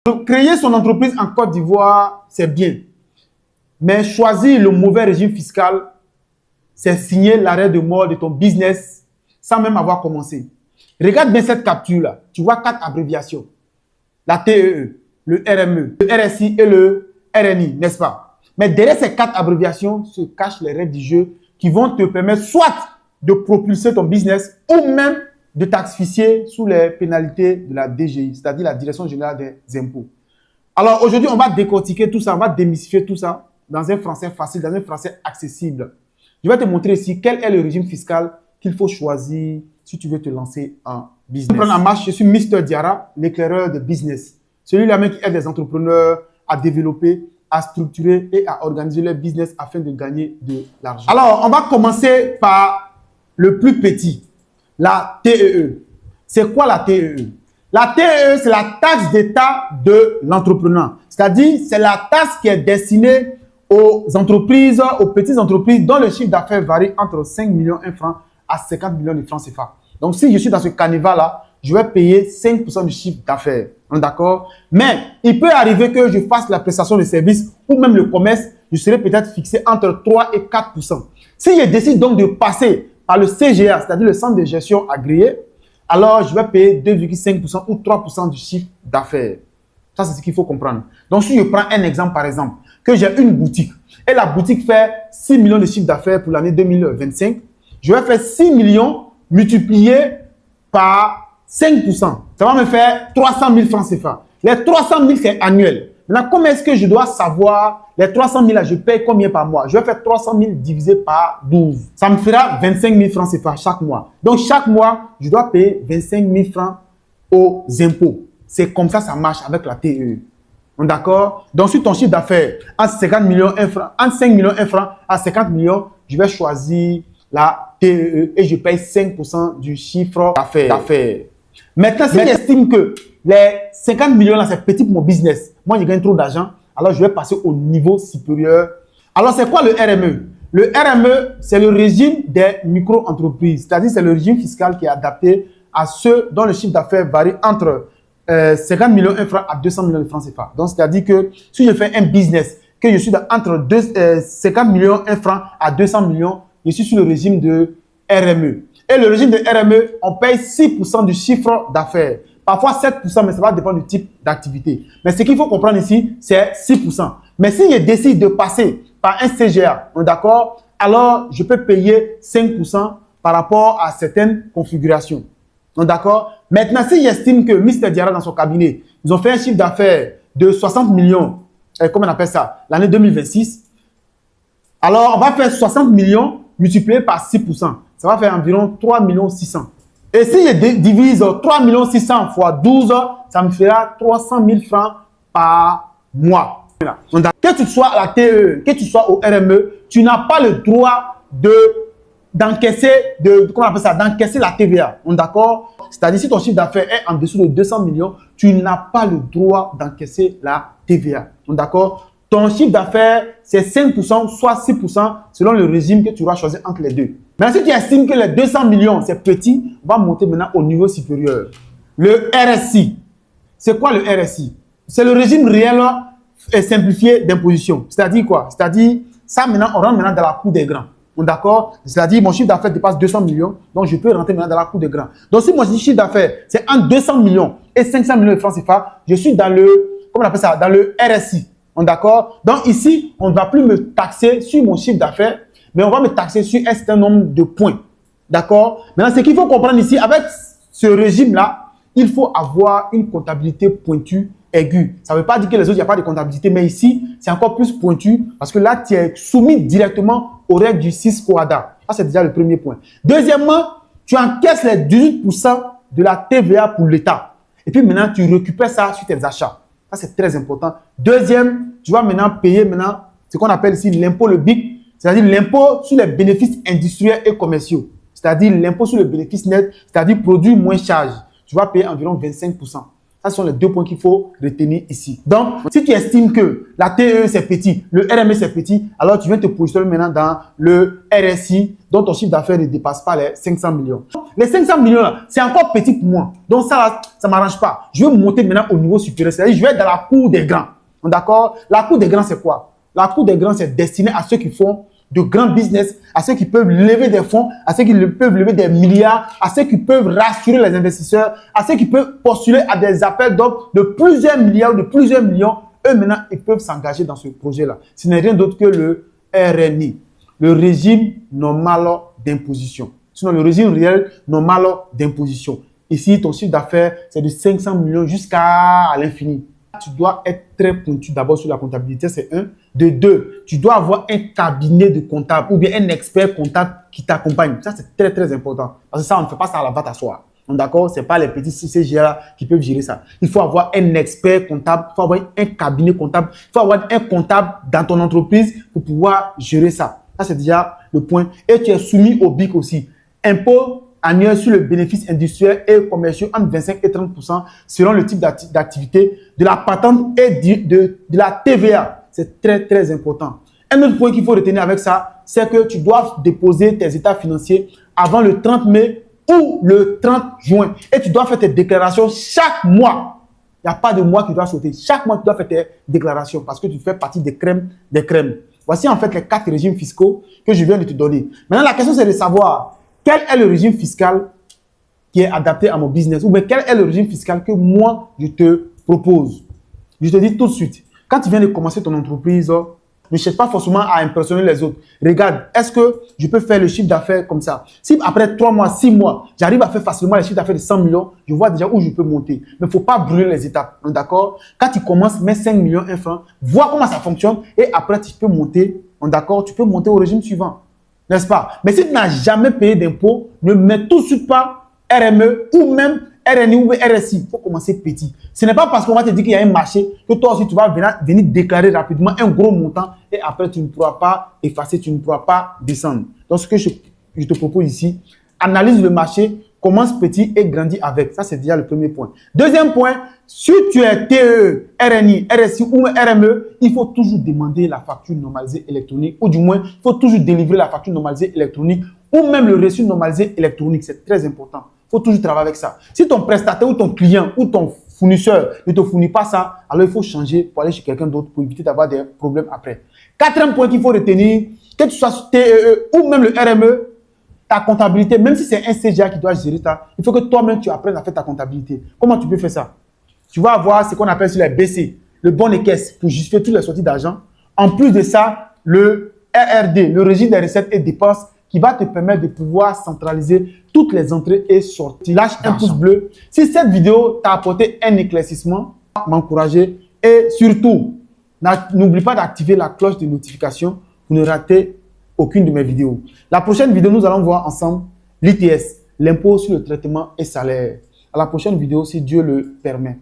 Donc, créer son entreprise en Côte d'Ivoire, c'est bien. Mais choisir le mauvais régime fiscal, c'est signer l'arrêt de mort de ton business sans même avoir commencé. Regarde bien cette capture-là. Tu vois 4 abréviations. La TEE, le RME, le RSI et le RNI, n'est-ce pas? Mais derrière ces 4 abréviations se cachent les règles du jeu qui vont te permettre soit de propulser ton business ou même de t'asphyxier sous les pénalités de la DGI, c'est-à-dire la Direction Générale des Impôts. Alors aujourd'hui, on va décortiquer tout ça, on va démystifier tout ça dans un français facile, dans un français accessible. Je vais te montrer ici quel est le régime fiscal qu'il faut choisir si tu veux te lancer en business. Pour prendre en marche, je suis Mr. Diarra, l'éclaireur de business. Celui-là même qui aide les entrepreneurs à développer, à structurer et à organiser leur business afin de gagner de l'argent. Alors, on va commencer par le plus petit, la TEE. C'est quoi la TEE? La TEE, c'est la taxe d'État de l'entrepreneur. C'est-à-dire, c'est la taxe qui est destinée aux entreprises, aux petites entreprises dont le chiffre d'affaires varie entre 5 millions de francs à 50 millions de francs CFA. Donc, si je suis dans ce carnaval-là, je vais payer 5% du chiffre d'affaires. D'accord? Mais il peut arriver que je fasse la prestation de service ou même le commerce, je serai peut-être fixé entre 3 et 4%. Si je décide donc de passer par le CGA, c'est-à-dire le centre de gestion agréé, alors je vais payer 2,5% ou 3% du chiffre d'affaires. Ça, c'est ce qu'il faut comprendre. Donc, si je prends un exemple, par exemple, que j'ai une boutique et la boutique fait 6 millions de chiffre d'affaires pour l'année 2025, je vais faire 6 millions multiplié par 5%. Ça va me faire 300 000 francs CFA. Les 300 000, c'est annuel. Maintenant, comment est-ce que je dois savoir les 300 000 là, je paye combien par mois? Je vais faire 300 000 divisé par 12. Ça me fera 25 000 francs CFA chaque mois. Donc, chaque mois, je dois payer 25 000 francs aux impôts. C'est comme ça marche avec la TEE. D'accord? Donc, sur ton chiffre d'affaires, entre 50 millions francs, entre 5 millions francs à 50 millions, je vais choisir la TEE et je paye 5% du chiffre d'affaires. Maintenant, si j'estime que les 50 millions là, c'est petit pour mon business, moi je gagne trop d'argent, alors je vais passer au niveau supérieur. Alors, c'est quoi le RME? Le RME, c'est le régime des micro-entreprises, c'est-à-dire c'est le régime fiscal qui est adapté à ceux dont le chiffre d'affaires varie entre 50 millions de francs à 200 millions de francs CFA. Donc, c'est-à-dire que si je fais un business, que je suis entre 50 millions de francs à 200 millions, je suis sur le régime de RME. Et le régime de RME, on paye 6% du chiffre d'affaires. Parfois 7%, mais ça va dépendre du type d'activité. Mais ce qu'il faut comprendre ici, c'est 6%. Mais si je décide de passer par un CGA, d'accord, alors je peux payer 5% par rapport à certaines configurations. D'accord? Maintenant, si j'estime que Mr. Diarra dans son cabinet, ils ont fait un chiffre d'affaires de 60 millions, comment on appelle ça, l'année 2026, alors on va faire 60 millions multiplié par 6%. Ça va faire environ 3 600 000. Et si je divise 3 600 000 fois 12, ça me fera 300 000 francs par mois. Que tu sois à la TE, que tu sois au RME, tu n'as pas le droit d'encaisser la TVA. D'accord? C'est-à-dire, si ton chiffre d'affaires est en dessous de 200 millions, tu n'as pas le droit d'encaisser la TVA. D'accord? Ton chiffre d'affaires, c'est 5%, soit 6%, selon le régime que tu vas choisir entre les deux. Maintenant, si tu estimes que les 200 millions, c'est petit, on va monter maintenant au niveau supérieur. Le RSI. C'est quoi le RSI? C'est le régime réel et simplifié d'imposition. C'est-à-dire quoi? C'est-à-dire, ça maintenant, on rentre maintenant dans la cour des grands. D'accord? C'est-à-dire, mon chiffre d'affaires dépasse 200 millions, donc je peux rentrer maintenant dans la cour des grands. Donc, si mon chiffre d'affaires, c'est entre 200 millions et 500 millions de francs CFA, je suis dans le, comment on appelle ça? Dans le RSI. D'accord? Donc, ici, on ne va plus me taxer sur mon chiffre d'affaires, mais on va me taxer sur un certain nombre de points. D'accord? Maintenant, ce qu'il faut comprendre ici, avec ce régime-là, il faut avoir une comptabilité pointue, aiguë. Ça ne veut pas dire que les autres, il n'y a pas de comptabilité, mais ici, c'est encore plus pointu parce que là, tu es soumis directement aux règles du 6 Coada. Ça, c'est déjà le premier point. Deuxièmement, tu encaisses les 18% de la TVA pour l'État. Et puis maintenant, tu récupères ça sur tes achats. Ça, c'est très important. Deuxième, tu vas maintenant payer ce qu'on appelle ici l'impôt, le BIC, c'est-à-dire l'impôt sur les bénéfices industriels et commerciaux. C'est-à-dire l'impôt sur le bénéfice net, c'est-à-dire produit moins charge. Tu vas payer environ 25%. Ça, Ce sont les 2 points qu'il faut retenir ici. Donc, si tu estimes que la TEE c'est petit, le RME c'est petit, alors tu viens te positionner maintenant dans le RSI, dont ton chiffre d'affaires ne dépasse pas les 500 millions. Les 500 millions là, c'est encore petit pour moi. Donc ça ne m'arrange pas. Je veux monter maintenant au niveau supérieur. C'est-à-dire, je vais être dans la cour des grands. D'accord? La cour des grands, c'est quoi? La cour des grands, c'est destiné à ceux qui font de grands business, à ceux qui peuvent lever des fonds, à ceux qui peuvent lever des milliards, à ceux qui peuvent rassurer les investisseurs, à ceux qui peuvent postuler à des appels d'offres de plusieurs milliards, de plusieurs millions. Eux, maintenant, ils peuvent s'engager dans ce projet-là. Ce n'est rien d'autre que le RNI, le régime normal d'imposition. Sinon, le régime réel normal d'imposition. Ici, ton chiffre d'affaires, c'est de 500 millions jusqu'à l'infini. Tu dois être très pointu d'abord sur la comptabilité, c'est 1. De 2, tu dois avoir un cabinet de comptable ou bien un expert comptable qui t'accompagne. Ça, c'est très, très important. Parce que ça, on ne fait pas ça à la va t'asseoir. D'accord? Ce n'est pas les petits CCG qui peuvent gérer ça. Il faut avoir un expert comptable, il faut avoir un cabinet comptable, il faut avoir un comptable dans ton entreprise pour pouvoir gérer ça. Ça, c'est déjà le point. Et tu es soumis au BIC aussi. Impôt annuel sur le bénéfice industriel et commercial entre 25 et 30% selon le type d'activité, de la patente et de la TVA. C'est très, très important. Un autre point qu'il faut retenir avec ça, c'est que tu dois déposer tes états financiers avant le 30 mai ou le 30 juin. Et tu dois faire tes déclarations chaque mois. Il n'y a pas de mois qui doit sauter. Chaque mois, tu dois faire tes déclarations parce que tu fais partie des crèmes des crèmes. Voici en fait les 4 régimes fiscaux que je viens de te donner. Maintenant, la question, c'est de savoir quel est le régime fiscal qui est adapté à mon business ou bien quel est le régime fiscal que moi, je te propose. Je te dis tout de suite, quand tu viens de commencer ton entreprise, ne cherche pas forcément à impressionner les autres. Regarde, est-ce que je peux faire le chiffre d'affaires comme ça? Si après 3 mois, 6 mois, j'arrive à faire facilement le chiffre d'affaires de 100 millions, je vois déjà où je peux monter. Mais il ne faut pas brûler les étapes. D'accord? Quand tu commences, mets 5 millions, 1 franc, vois comment ça fonctionne et après tu peux monter. D'accord? Tu peux monter au régime suivant. N'est-ce pas? Mais si tu n'as jamais payé d'impôts, ne mets tout de suite pas RME ou même RNI ou RSI. Il faut commencer petit. Ce n'est pas parce qu'on va te dire qu'il y a un marché que toi aussi tu vas venir déclarer rapidement un gros montant et après tu ne pourras pas effacer, tu ne pourras pas descendre. Donc ce que je te propose ici, analyse le marché, commence petit et grandis avec. Ça c'est déjà le premier point. Deuxième point, si tu es TE, RNI, RSI ou RME, il faut toujours demander la facture normalisée électronique ou du moins, il faut toujours délivrer la facture normalisée électronique ou même le reçu normalisé électronique. C'est très important. Il faut toujours travailler avec ça. Si ton prestataire ou ton client ou ton fournisseur ne te fournit pas ça, alors il faut changer pour aller chez quelqu'un d'autre pour éviter d'avoir des problèmes après. Quatrième point qu'il faut retenir, que tu sois TE ou même le RME, ta comptabilité, même si c'est un CGA qui doit gérer ça, il faut que toi-même tu apprennes à faire ta comptabilité. Comment tu peux faire ça? Tu vas avoir ce qu'on appelle sur les BC, le bon de caisse pour justifier toutes les sorties d'argent. En plus de ça, le RRD, le registre des recettes et dépenses, qui va te permettre de pouvoir centraliser toutes les entrées et sorties. Lâche un pouce bleu. Si cette vidéo t'a apporté un éclaircissement, m'encourager et surtout, n'oublie pas d'activer la cloche de notification pour ne rater aucune de mes vidéos. La prochaine vidéo, nous allons voir ensemble l'ITS, l'impôt sur le traitement et salaire. À la prochaine vidéo, si Dieu le permet.